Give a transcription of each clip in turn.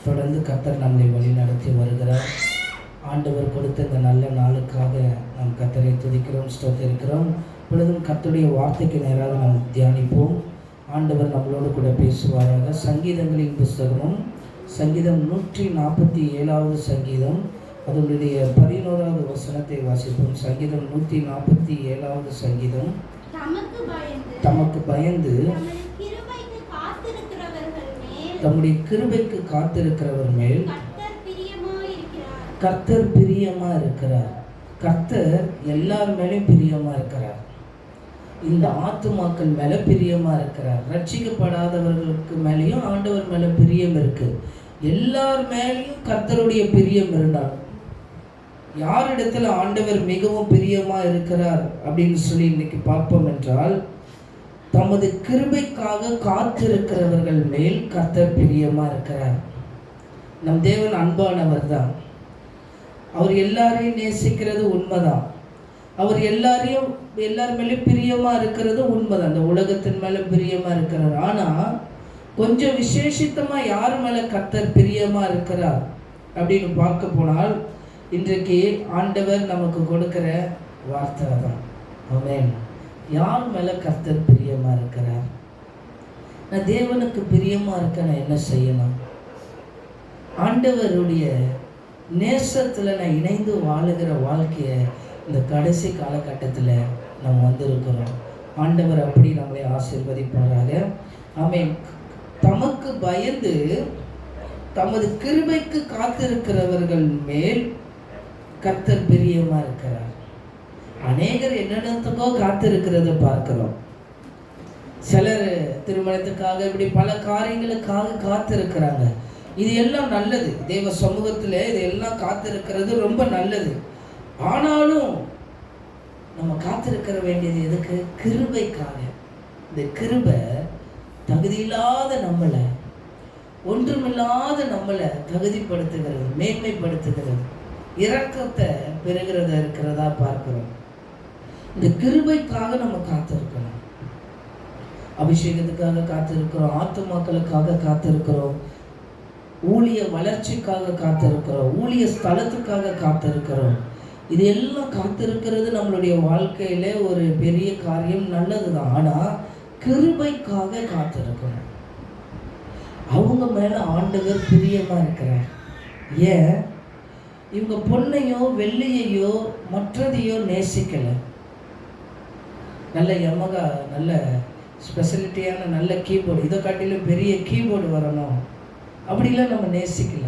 தொடர்ந்து கர்த்தர் நம்மை வழி நடத்தி வருகிறார். ஆண்டவர் கொடுத்த இந்த நல்ல நாளுக்காக நாம் கர்த்தரை துதிக்கிறோம், ஸ்தோத்திரிக்கிறோம். இப்பொழுதும் கர்த்தருடைய வார்த்தைக்கு நேராக நாம் தியானிப்போம். ஆண்டவர் நம்மளோடு கூட பேசுவாராக. சங்கீதங்களின் புஸ்தகமும் சங்கீதம் 147வது சங்கீதம் அதனுடைய 11வது வசனத்தை வாசிப்போம். சங்கீதம் 147வது சங்கீதம். தமக்கு பயந்து தம்முடைய கிருபைக்கு காத்திருக்கிறவர் மேல் கர்த்தர் பிரியமா இருக்கிறார். கர்த்தர் எல்லார் மேலும் பிரியமா இருக்கிறார். இந்த ஆத்துமாக்கள் மேல பிரியமா இருக்கிறார். ரட்சிக்கப்படாதவர்களுக்கு மேலேயும் ஆண்டவர் மேல பிரியம் இருக்கு. எல்லார் மேலேயும் கர்த்தருடைய பிரியம் இருந்தார். யாரிடத்துல ஆண்டவர் மிகவும் பிரியமா இருக்கிறார் அப்படின்னு சொல்லி இன்னைக்கு பார்ப்போம் என்றால், தமது கிருபைக்காக காத்திருக்கிறவர்கள் மேல் கர்த்தர் பிரியமா இருக்கிறார். நம் தேவன் அன்பானவர் தான். அவர் எல்லாரையும் நேசிக்கிறது உண்மைதான். அவர் எல்லார் மேலேயும் பிரியமா இருக்கிறது உண்மைதான். அந்த உலகத்தின் மேல பிரியமா இருக்கிறார். ஆனா கொஞ்சம் விசேஷித்தமா யார் மேல கர்த்தர் பிரியமா இருக்கிறார் அப்படின்னு பார்க்க போனால், இன்றைக்கு ஆண்டவர் நமக்கு கொடுக்கிற வார்த்தை தான். ஆமென். யார் மேல கர்த்தர் பிரியமா இருக்கிறார்? நான் தேவனுக்கு பிரியமா இருக்க நான் என்ன செய்யணும்? ஆண்டவருடைய நேசத்துல நான் இணைந்து வாழுகிற வாழ்க்கைய இந்த கடைசி காலகட்டத்தில் நம்ம வந்திருக்கிறோம். ஆண்டவர் அப்படி நம்மளை ஆசீர்வதிப்பாராக. ஆமென். தமக்கு பயந்து தமது கிருபைக்கு காத்திருக்கிறவர்கள் மேல் கர்த்தர் பிரியமா இருக்கிறார். அநேகர் என்னென்னத்துக்கோ காத்திருக்கிறத பார்க்கிறோம். சிலர் திருமணத்துக்காக இப்படி பல காரியங்களுக்காக காத்திருக்கிறாங்க. இது எல்லாம் நல்லது. தேவ சமூகத்தில் இதெல்லாம் காத்திருக்கிறது ரொம்ப நல்லது. ஆனாலும் நம்ம காத்திருக்கிற வேண்டியது எதுக்கு? கிருபைக்காக. இந்த கிருபை தகுதியில்லாத நம்மளை, ஒன்றுமில்லாத நம்மளை தகுதிப்படுத்துகிறது, மேன்மைப்படுத்துகிறது, இரக்கத்தை பெறுகிறதா இருக்கிறதா பார்க்கிறோம். இந்த கிருபைக்காக நம்ம காத்திருக்கிறோம். அபிஷேகத்துக்காக காத்திருக்கிறோம், ஆத்துமாக்களுக்காக காத்திருக்கிறோம், ஊழிய வளர்ச்சிக்காக காத்திருக்கிறோம், ஊழிய ஸ்தலத்துக்காக காத்திருக்கிறோம். இது எல்லாம் காத்திருக்கிறது நம்மளுடைய வாழ்க்கையில ஒரு பெரிய காரியம், நல்லதுதான். ஆனா கிருபைக்காக காத்திருக்கணும். அவங்க மேல ஆண்டவர் பிரியமா இருக்கிறார். ஏன்? இவங்க பொண்ணையோ வெள்ளியையோ மற்றதையோ நேசிக்கல. நல்ல யமகா, நல்ல ஸ்பெஷலிட்டியான நல்ல கீபோர்டு, இதை காட்டிலும் பெரிய கீபோர்டு வரணும் அப்படிலாம் நம்ம நேசிக்கல.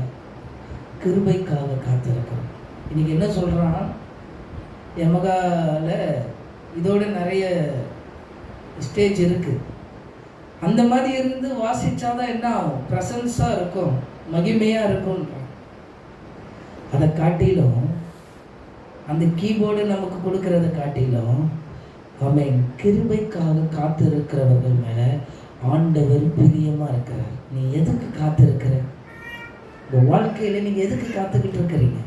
கிருபைக்காக காத்திருக்கிறோம். இன்னைக்கு என்ன சொல்றான்? யமகால இதோட நிறைய ஸ்டேஜ் இருக்கு. அந்த மாதிரி இருந்து வாசிச்சாதான் என்ன ஆகும்? பிரசன்ஸா இருக்கும், மகிமையா இருக்கும். அதை காட்டிலும் அந்த கீபோர்டு நமக்கு கொடுக்கறத காட்டிலும் ஆமென், கிருபைக்காக காத்திருக்கிறவர்கள் மேல ஆண்டவர் பிரியமா இருக்கிறார். நீ எதுக்கு காத்திருக்கிற? இந்த வாழ்க்கையில நீங்க எதுக்கு காத்துக்கிட்டு இருக்கிறீங்க?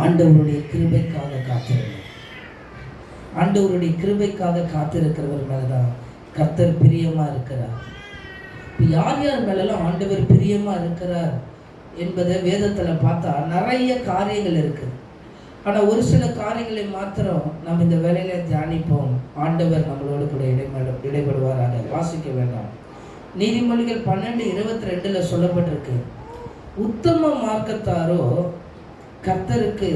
ஆண்டவருடைய கிருபைக்காக காத்திருங்க. ஆண்டவருடைய கிருபைக்காக காத்திருக்கிறவர் மேலதான் கர்த்தர் பிரியமா இருக்கிறார். யார் யார் மேலெல்லாம் ஆண்டவர் பிரியமா இருக்கிறார் என்பதை வேதத்துல பார்த்தா நிறைய காரியங்கள் இருக்கு. ஆனா ஒரு சில காரியங்களை மாத்திரம் நம்ம இந்த வேலையில தியானிப்போம். ஆண்டவர் நம்மளோடு கூட இடைபடுவாராக. வாசிக்க வேண்டாம். நீதிமொழிகள் 12:22 சொல்லப்பட்டிருக்கு, உத்தம மார்க்கத்தாரோ கர்த்தருக்கு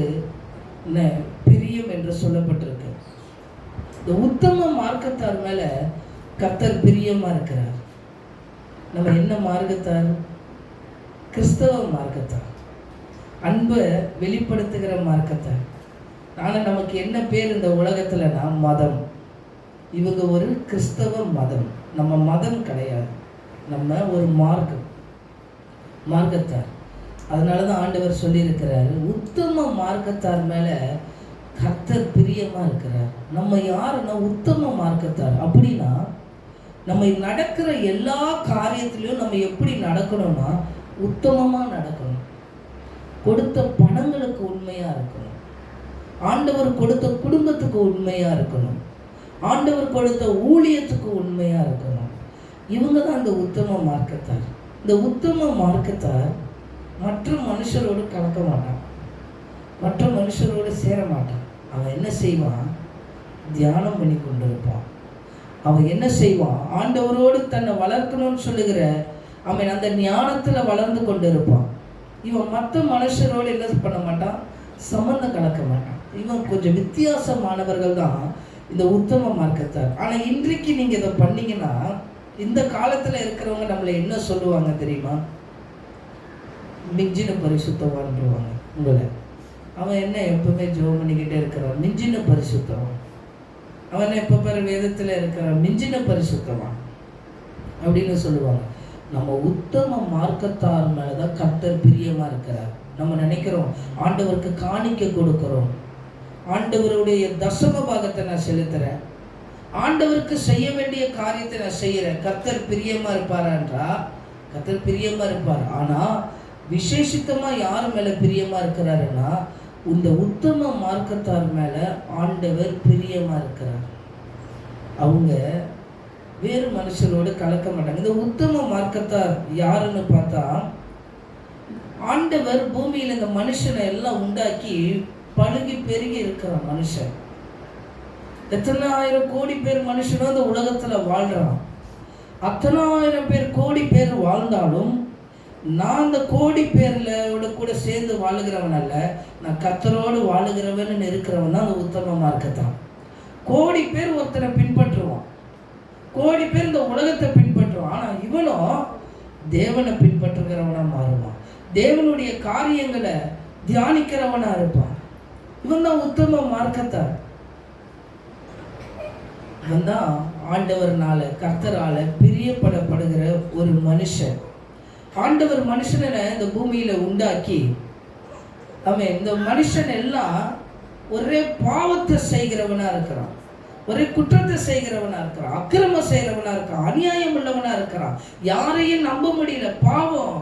பிரியம் என்று சொல்லப்பட்டிருக்கு. இந்த உத்தம மார்க்கத்தார் மேல கர்த்தர் பிரியமா இருக்கிறார். நம்ம என்ன மார்க்கத்தார்? கிறிஸ்தவ மார்க்கத்தார், அன்பை வெளிப்படுத்துகிற மார்க்கத்தார். ஆனா நமக்கு என்ன பேர் இந்த உலகத்துலனா மதம். இவங்க ஒரு கிறிஸ்தவ மதம். நம்ம மதம் கிடையாது, நம்ம ஒரு மார்க்கத்தார். அதனாலதான் ஆண்டவர் சொல்லியிருக்கிறாரு, உத்தம மார்க்கத்தார் மேல கர்த்தர் பிரியமா இருக்கிறார். நம்ம யாருன்னா உத்தம மார்க்கத்தார். அப்படின்னா நம்ம நடக்கிற எல்லா காரியத்திலையும் நம்ம எப்படி நடக்கணும்னா உத்தமமா நடக்கணும். கொடுத்த பணங்களுக்கு உண்மையா இருக்கணும். ஆண்டவர் கொடுத்த குடும்பத்துக்கு உண்மையா இருக்கணும். ஆண்டவர் கொடுத்த ஊழியத்துக்கு உண்மையா இருக்கணும். இவங்க தான் அந்த உத்தம மார்க்கத்தார். இந்த உத்தம மார்க்கத்தார் மற்ற மனுஷரோடு கலக்க மாட்டான், மற்ற மனுஷரோடு சேர மாட்டான். அவன் என்ன செய்வான்? தியானம் பண்ணி கொண்டிருப்பான். அவன் என்ன செய்வான்? ஆண்டவரோடு தன்னை வளர்க்கணும்னு சொல்லுகிற அவன் அந்த ஞானத்தில் வளர்ந்து கொண்டு இருப்பான். இவன் மற்ற மனுஷரோடு என்ன பண்ண மாட்டான்? சம்பந்தம் கலக்க மாட்டான். இவன் கொஞ்சம் வித்தியாசமானவர்கள் தான் இந்த உத்தம மார்க்கத்தார். ஆனால் இன்றைக்கு நீங்கள் இதை பண்ணீங்கன்னா இந்த காலத்தில் இருக்கிறவங்க நம்மளை என்ன சொல்லுவாங்க தெரியுமா? மிஞ்சின பரிசுத்தவான்றுவாங்க உங்களை. அவன் என்ன எப்பவுமே ஜெபம் பண்ணிக்கிட்டே இருக்கிறான், மிஞ்சின பரிசுத்தவான். அவன் எப்போ பாரு வேதத்தில் இருக்கிறான், மிஞ்சின பரிசுத்தவான் அப்படின்னு சொல்லுவாங்க. நம்ம உத்தம மார்க்கத்தார் மேலதான் கர்த்தர் பிரியமா இருக்கிறார். நம்ம நினைக்கிறோம் ஆண்டவருக்கு காணிக்க கொடுக்கிறோம், ஆண்டவருடைய தசம பாகத்தை நான் செலுத்துறேன், ஆண்டவருக்கு செய்ய வேண்டிய காரியத்தை நான் செய்யறேன், கர்த்தர் பிரியமா இருப்பாரான்றா? கர்த்தர் பிரியமா இருப்பார். ஆனா விசேஷித்தமா யார் மேல பிரியமா இருக்கிறாருன்னா இந்த உத்தம மார்க்கத்தார் மேல ஆண்டவர் பிரியமா இருக்கிறார். அவங்க வேறு மனுஷரோடு கலக்க மாட்டாங்க. இந்த உத்தம மார்க்கத்தார் யாருன்னு பார்த்தா, ஆண்டவர் பூமியில் இந்த மனுஷனை எல்லாம் உண்டாக்கி பழுகி பெருகி இருக்கிற மனுஷன். எத்தனை ஆயிரம் கோடி பேர் மனுஷனும் இந்த உலகத்துல வாழ்றான். அத்தனை ஆயிரம் பேர் கோடி பேர் வாழ்ந்தாலும் நான் அந்த கோடி பேர்ல கூட சேர்ந்து வாழுகிறவன் அல்ல, நான் கர்த்தரோடு வாழுகிறவன் இருக்கிறவன் தான் அந்த உத்தம மார்க்கத்தான். கோடி பேர் ஒருத்தனை பின்பற்றுவான், கோடி பேர் இந்த உலகத்தை பின்பற்றுவான். ஆனா இவனும் தேவனை பின்பற்றுகிறவனா மாறுவான், தேவனுடைய காரியங்களை தியானிக்கிறவனா இருப்பான். இவன் தான் உத்தம மார்க்கத்தார். இவன் தான் ஆண்டவர்னால கர்த்தரால பிரியப்படப்படுகிற ஒரு மனுஷன். ஆண்டவர் மனுஷனை இந்த பூமியில உண்டாக்கி அவன் இந்த மனுஷன் எல்லாம் ஒரே பாவத்தை செய்கிறவனா இருக்கிறான், ஒரே குற்றத்தை செய்கிறவனா இருக்கிறான், அக்கிரமம் செய்கிறவனா இருக்கான், அநியாயம் உள்ளவனா இருக்கிறான், யாரையும் நம்ப முடியல. பாவம்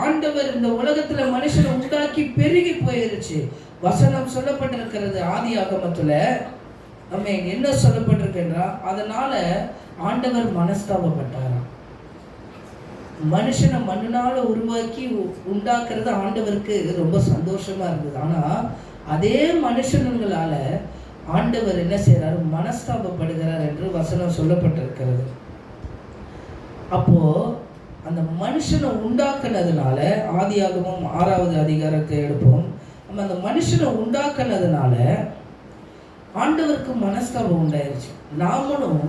ஆண்டவர் இந்த உலகத்துல மனுஷனை உண்டாக்கி பெருகி போயிருச்சு. வசனம் சொல்லப்பட்டிருக்கிறது ஆதியாகமத்துல. நம்ம என்ன சொல்லப்பட்டிருக்கின்றா, அதனால ஆண்டவர் மனஸ்தாபப்பட்டாராம். மனுஷனை மண்ணுனால உருவாக்கி உண்டாக்குறது ஆண்டவருக்கு ரொம்ப சந்தோஷமா இருந்தது. ஆனா அதே மனுஷனுங்களால ஆண்டவர் என்ன செய்யறாரு? மனஸ்தாபப்படுகிறார் என்று வசனம் சொல்லப்பட்டிருக்கிறது. அப்போ அந்த மனுஷனை உண்டாக்குனதுனால, ஆதியாகமம் 6வது அதிகாரத்தை எடுப்போம். நம்ம அந்த மனுஷனை உண்டாக்குனதுனால ஆண்டவருக்கு மனஸ்தாபம் உண்டாயிருச்சு. நாமளும்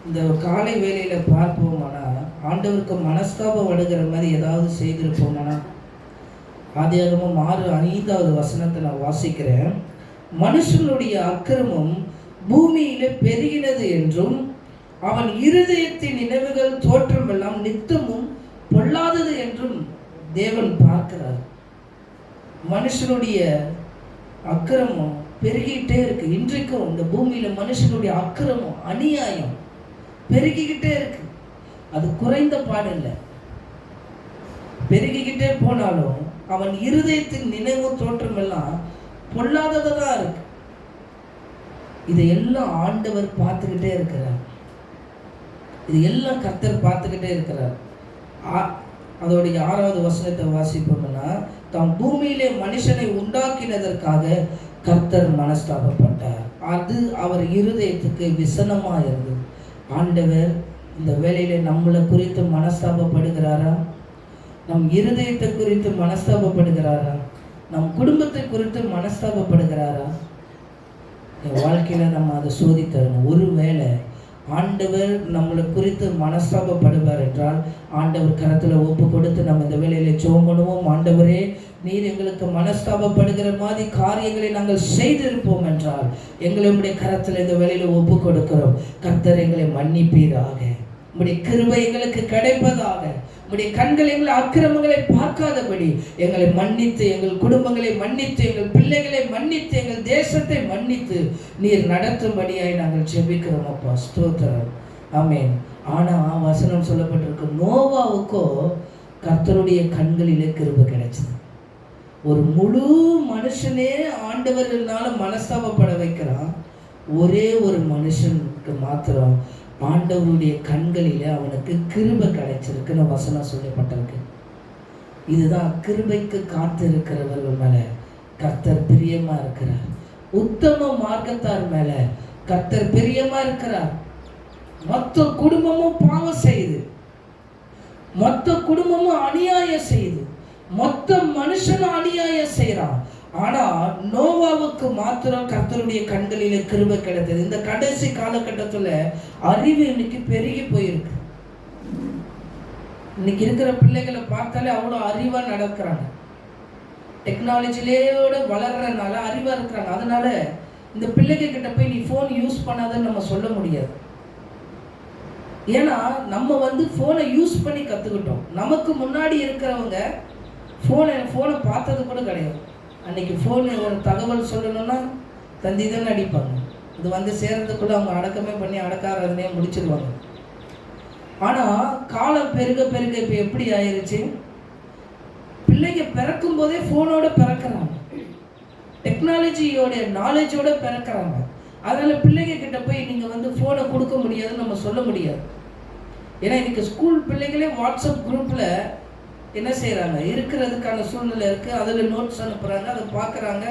இந்த காலை வேளையில பார்ப்போமானா ஆண்டவருக்கு மனஸ்தாபம் வருகிற மாதிரி ஏதாவது செய்திருப்போமானா? ஆதியாகமம் 6:5வது வசனத்தை நான் வாசிக்கிறேன். மனுஷனுடைய அக்கிரமம் பூமியிலே பெருகினது என்றும் அவன் இருதயத்தின் நினைவுகள் தோற்றம் எல்லாம் நித்தமும் பொல்லாதது என்றும் தேவன் பார்க்கிறார். மனுஷனுடைய அக்கிரமம் பெருகிட்டே இருக்கு. இன்றைக்கும் இந்த பூமியில மனுஷனுடைய அக்கிரமம் அநியாயம் பெருகிக்கிட்டே இருக்கு. அது குறைந்த பாடு இல்லை, பெருகிக்கிட்டே போனாலும் அவன் இருதயத்தின் நினைவு தோற்றம் எல்லாம் பொல்லாததான் இருக்கு. இதையெல்லாம் ஆண்டவர் பார்த்துக்கிட்டே இருக்கிறார், இது எல்லாம் கர்த்தர் பார்த்துக்கிட்டே இருக்கிறார். அதோடைய 6வது வசனத்தை வாசிப்போம்னா, தாம் பூமியிலே மனுஷனை உண்டாக்கினதற்காக கர்த்தர் மனஸ்தாபப்பட்டார், அது அவர் இருதயத்துக்கு விசனமா இருந்தது. ஆண்டவர் இந்த வேளையில நம்மளை குறித்து மனஸ்தாபப்படுகிறாரா? நம் இருதயத்தை குறித்து மனஸ்தாபப்படுகிறாரா? நம் குடும்பத்தை குறித்து மனஸ்தாபப்படுகிறாரா? என் வாழ்க்கையில நம்ம அதை சோதித்தரணும். ஒருவேளை ஆண்டவர் நம்மளை குறித்து மனஸ்தாபப்படுவார் என்றால் ஆண்டவர் கரத்துல ஒப்பு கொடுத்து நம்ம இந்த வேளையில ஜெபம் பண்ணுவோம். ஆண்டவரே, நீர் எங்களுக்கு மனஸ்தாபப்படுகிற மாதிரி காரியங்களை நாங்கள் செய்திருப்போம் என்றால் எங்களை உம்முடைய கரத்துல இந்த வேளையில ஒப்பு கொடுக்கிறோம். கர்த்தர் எங்களை மன்னிப்பீராக, உம்முடைய கிருபை எங்களுக்கு கிடைப்பதாக, உம்முடைய கண்கள் எங்கள் அக்கிரமங்களை பார்க்காதபடி எங்களை மன்னித்து, எங்கள் குடும்பங்களை மன்னித்து, எங்கள் பிள்ளைகளை மன்னித்து, எங்கள் தேசத்தை மன்னித்து நீர் நடத்தும்படியாய் நாங்கள் ஜெபிக்கிறோம் அப்பா. ஸ்தோத்திரம். ஆமென். ஆனா வசனம் சொல்லப்பட்டிருக்கு, நோவாவுக்கோ கர்த்தருடைய கண்களிலே கிருபை கிடைச்சது. ஒரு முழு மனுஷனே ஆண்டவர்களால மனஸ்தாபப்பட வைக்கிறான், ஒரே ஒரு மனுஷனுக்கு மாத்திரம் ஆண்டவருடைய கண்களிலே அவனுக்கு கிருபை கிடைச்சிருக்குன்னு வசனம் சொல்லப்பட்டிருக்கு. இதுதான் கிருபைக்கு காத்து இருக்கிறவர்கள் மேல கர்த்தர் பிரியமா இருக்கிறார். உத்தம மார்க்கத்தார் மேல கர்த்தர் பிரியமா இருக்கிறார். மொத்த குடும்பமும் பாவம் செய்யுது, மொத்த குடும்பமும் அநியாயம் செய்யுது, மொத்த மனுஷனும் அநியாயம் செய்யறான். ஆனா நோவாவுக்கு மாத்திரம் கர்த்தருடைய கண்களிலே கிருபை கிடைத்தது. இந்த கடைசி காலகட்டத்துல அறிவு இன்னைக்கு பெருகி போயிருக்கு. இன்னைக்கு இருக்கிற பிள்ளைகளை பார்த்தாலே அவ்வளோ அறிவா நடக்கிறாங்க. டெக்னாலஜிலேயோட வளர்றதுனால அறிவா இருக்கிறாங்க. அதனால இந்த பிள்ளைங்க கிட்ட போய் நீ ஃபோன் யூஸ் பண்ணாதன்னு நம்ம சொல்ல முடியாது. ஏன்னா நம்ம ஃபோனை யூஸ் பண்ணி கற்றுக்கிட்டோம். நமக்கு முன்னாடி இருக்கிறவங்க ஃபோனை பார்த்தது கூட கிடையாது. அன்னைக்கு ஃபோனு ஒரு தகவல் சொல்லணும்னா தந்தி தானே அடிப்பாங்க. இது சேர்றதுக்குள்ள அவங்க அடக்கமே பண்ணி அடக்காரதே முடிச்சிருவாங்க. ஆனால் காலம் பெருக பெருக இப்போ எப்படி ஆயிடுச்சு, பிள்ளைங்க பிறக்கும் போதே ஃபோனோட பிறக்கிறாங்க, டெக்னாலஜியோட நாலேஜோட பிறக்கிறாங்க. அதனால பிள்ளைங்க கிட்ட போய் நீங்கள் ஃபோனை கொடுக்க முடியாதுன்னு நம்ம சொல்ல முடியாது. ஏன்னா இன்னைக்கு ஸ்கூல் பிள்ளைங்களே வாட்ஸ்அப் குரூப்பில் என்ன செய்கிறாங்க, இருக்கிறதுக்கான சூழ்நிலை இருக்குது. அதில் நோட்ஸ் அனுப்புகிறாங்க, அதை பார்க்குறாங்க.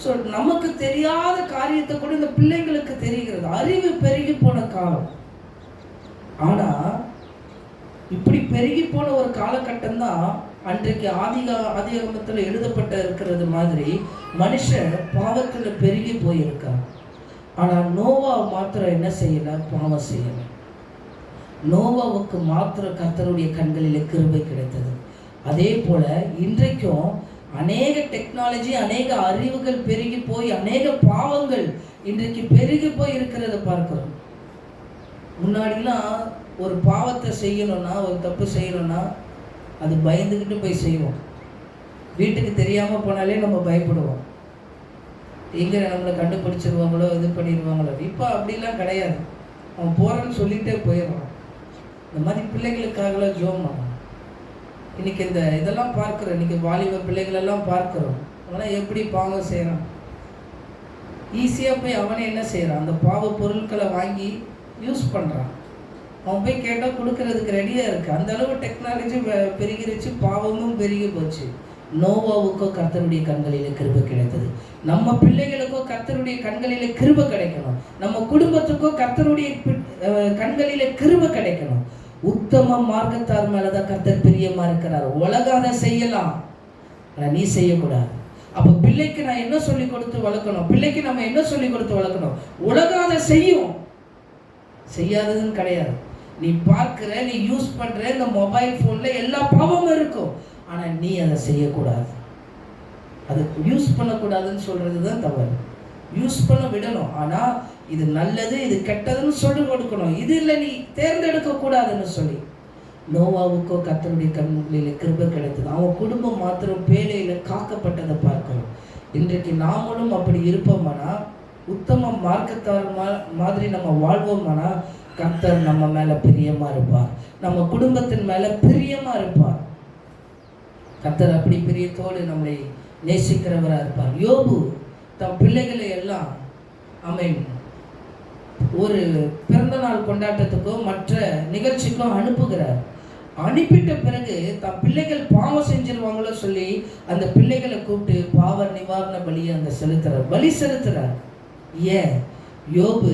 ஸோ நமக்கு தெரியாத காரியத்தை கூட இந்த பிள்ளைங்களுக்கு தெரிகிறது. அறிவு பெருகி போன காலம். ஆனால் இப்படி பெருகி போன ஒரு காலகட்டம் தான் அன்றைக்கு ஆதிகாமத்தில் எழுதப்பட்ட இருக்கிறது மாதிரி மனுஷன் பாவத்தில் பெருகி போயிருக்கான். ஆனால் நோவா மாத்திரம் என்ன செய்யல, பாவம் செய்யல. நோவாவுக்கு மாத்திரம் கர்த்தருடைய கண்களிலே கிருபை கிடைத்தது. அதே போல இன்றைக்கும் அநேக டெக்னாலஜி, அநேக அறிவுகள் பெருகி போய் அநேக பாவங்கள் இன்றைக்கு பெருகி போய் இருக்கிறத பார்க்கிறோம். முன்னாடிலாம் ஒரு பாவத்தை செய்யணும்னா, ஒரு தப்பு செய்யணும்னா அது பயந்துக்கிட்டு போய் செய்வோம். வீட்டுக்கு தெரியாமல் போனாலே நம்ம பயப்படுவோம், எங்கே நம்மளை கண்டுபிடிச்சிருவாங்களோ, இது பண்ணிடுவாங்களோ. இப்போ அப்படிலாம் கிடையாது. அவன் போகிறேன்னு சொல்லிகிட்டே போயிடுவான். இந்த மாதிரி பிள்ளைகளுக்காகலாம் ஜோம் ஆகும். இன்றைக்கி இதெல்லாம் பார்க்குறோம். இன்றைக்கி வாலிப பிள்ளைகளெல்லாம் பார்க்குறோம். அவனால் எப்படி பாவம் செய்கிறான், ஈஸியாக போய் அவனே என்ன செய்கிறான், அந்த பாவ பொருட்களை வாங்கி யூஸ் பண்ணுறான். அவன் போய் கேட்டால் கொடுக்கறதுக்கு ரெடியாக இருக்குது. அந்த அளவு டெக்னாலஜி பெருகிருச்சு, பாவமும் பெருகி போச்சு. நோவாவுக்கோ கர்த்தருடைய கண்களிலே கிருபை கிடைத்தது. நம்ம பிள்ளைகளுக்கோ கர்த்தருடைய கண்களிலே கிருபை கிடைக்கணும். நம்ம குடும்பத்துக்கோ கர்த்தருடைய கண்களிலே கிருபை கிடைக்கணும். உத்தம மார்க்கத்தார் மேலதான் கர்த்தர் பிரியமா இருக்கிறார். உலகம் அதை செய்யலாம், ஆனா நீ செய்யக்கூடாது. அப்ப பிள்ளைக்கு நான் என்ன சொல்லி கொடுத்து வளர்க்கணும், பிள்ளைக்கு நம்ம என்ன சொல்லி கொடுத்து வளர்க்கணும். உலகம் அதை செய்யும், செய்யாததுன்னு கிடையாது. நீ பார்க்கிற, நீ யூஸ் பண்ற இந்த மொபைல் போன்ல எல்லா பாவமும் இருக்கும், ஆனா நீ அதை செய்யக்கூடாது. அது யூஸ் பண்ணக்கூடாதுன்னு சொல்றதுதான் தவறு. யூஸ் பண்ண விடணும், ஆனா இது நல்லது இது கெட்டதுன்னு சொல்லி கொடுக்கணும். இது இல்லை நீ தேர்ந்தெடுக்க கூடாதுன்னு சொல்லி. நோவாவுக்கோ கர்த்தருடைய கண்களிலே கிருபை கிடைத்தது. அவன் குடும்பம் மாத்திரம் பேழையில காக்கப்பட்டதை பார்க்கிறோம். இன்றைக்கு நாமளும் அப்படி இருப்போமானா, உத்தம மார்க்கத்தார் மாதிரி நம்ம வாழ்வோமானா, கர்த்தர் நம்ம மேல பிரியமா இருப்பார், நம்ம குடும்பத்தின் மேல பிரியமா இருப்பார். கர்த்தர் அப்படி பிரியத்தோடு நம்மளை நேசிக்கிறவராக இருப்பார். யோபு தம் பிள்ளைகளை எல்லாம் ஒரு பிறந்த நாள் கொண்டாட்டத்துக்கோ மற்ற நிகழ்ச்சிக்கோ அனுப்புகிறார். அனுப்பிட்ட பிறகு தம் பிள்ளைகள் பாவம் செஞ்சிருவாங்களோ சொல்லி அந்த பிள்ளைகளை கூப்பிட்டு பாவ நிவாரண பலியை அங்கே பலி செலுத்துறார். ஏன்? யோபு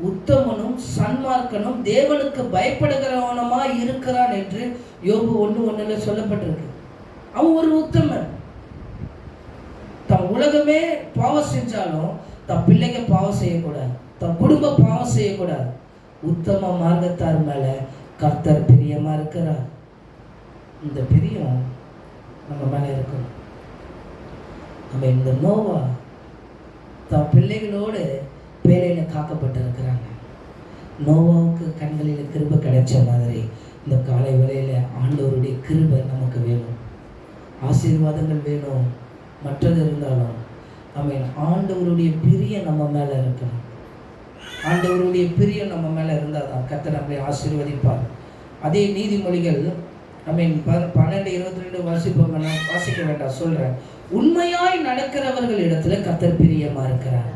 உத்தமனும் சன்மார்க்கனும் தேவனுக்கு பயப்படுகிறவனுமா இருக்கிறான் என்று யோபு 1:1 சொல்லப்பட்டிருக்கு. அவன் ஒரு உத்தமன். தம் உலகமே பாவம் செஞ்சாலும் தம் பிள்ளைங்க பாவம் செய்யக்கூடாது, தம் குடும்ப பாவம் செய்யக்கூடாது. உத்தம மார்க்கத்தார் மேல கர்த்தர் பிரியமா இருக்கிறார். இந்த பிரியம் நம்ம மேல இருக்கணும். நம்ம இந்த நோவா தம் பிள்ளைகளோடு பேழையில காக்கப்பட்டிருக்கிறாங்க. நோவாவுக்கு கண்களில் கிருபை கிடைச்ச மாதிரி இந்த காலை வேளையில ஆண்டவருடைய கிருபை நமக்கு வேணும், ஆசீர்வாதங்கள் வேணும். மற்றது இருந்தாலும் ஆண்டவருடைய பிரியம் நம்ம மேல இருக்கணும். ஆண்டவருடைய பிரியம் நம்ம மேல இருந்தால் தான் கர்த்தர் நம்மை ஆசீர்வதிப்பார். அதே நீதிமொழிகள் 12:22 வாசிக்க வேண்டாம், சொல்றேன். உண்மையாய் நடக்கிறவர்கள் இடத்துல கர்த்தர் பிரியமா இருக்கிறார்.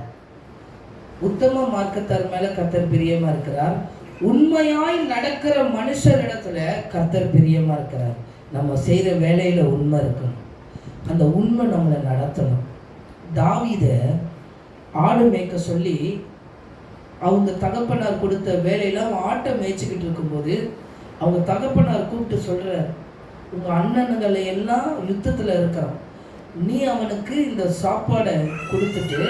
உத்தம மார்க்கத்தார் மேல கர்த்தர் பிரியமா இருக்கிறார். உண்மையாய் நடக்கிற மனுஷரிடத்துல கர்த்தர் பிரியமா இருக்கிறார். நம்ம செய்கிற வேலையில உண்மை இருக்கணும். அந்த உண்மை நம்மளை நடத்தணும். தாவீத ஆடு மேய்க்க சொல்லி அவங்க தகப்பனார் கொடுத்த வேலையில அவன் ஆட்டை மேய்ச்சிக்கிட்டு இருக்கும்போது அவங்க தகப்பனார் கூப்பிட்டு சொல்ற, உங்க அண்ணனுங்களை எல்லாம் யுத்தத்துல இருக்கிறான், நீ அவனுக்கு இந்த சாப்பாடை கொடுத்துட்டு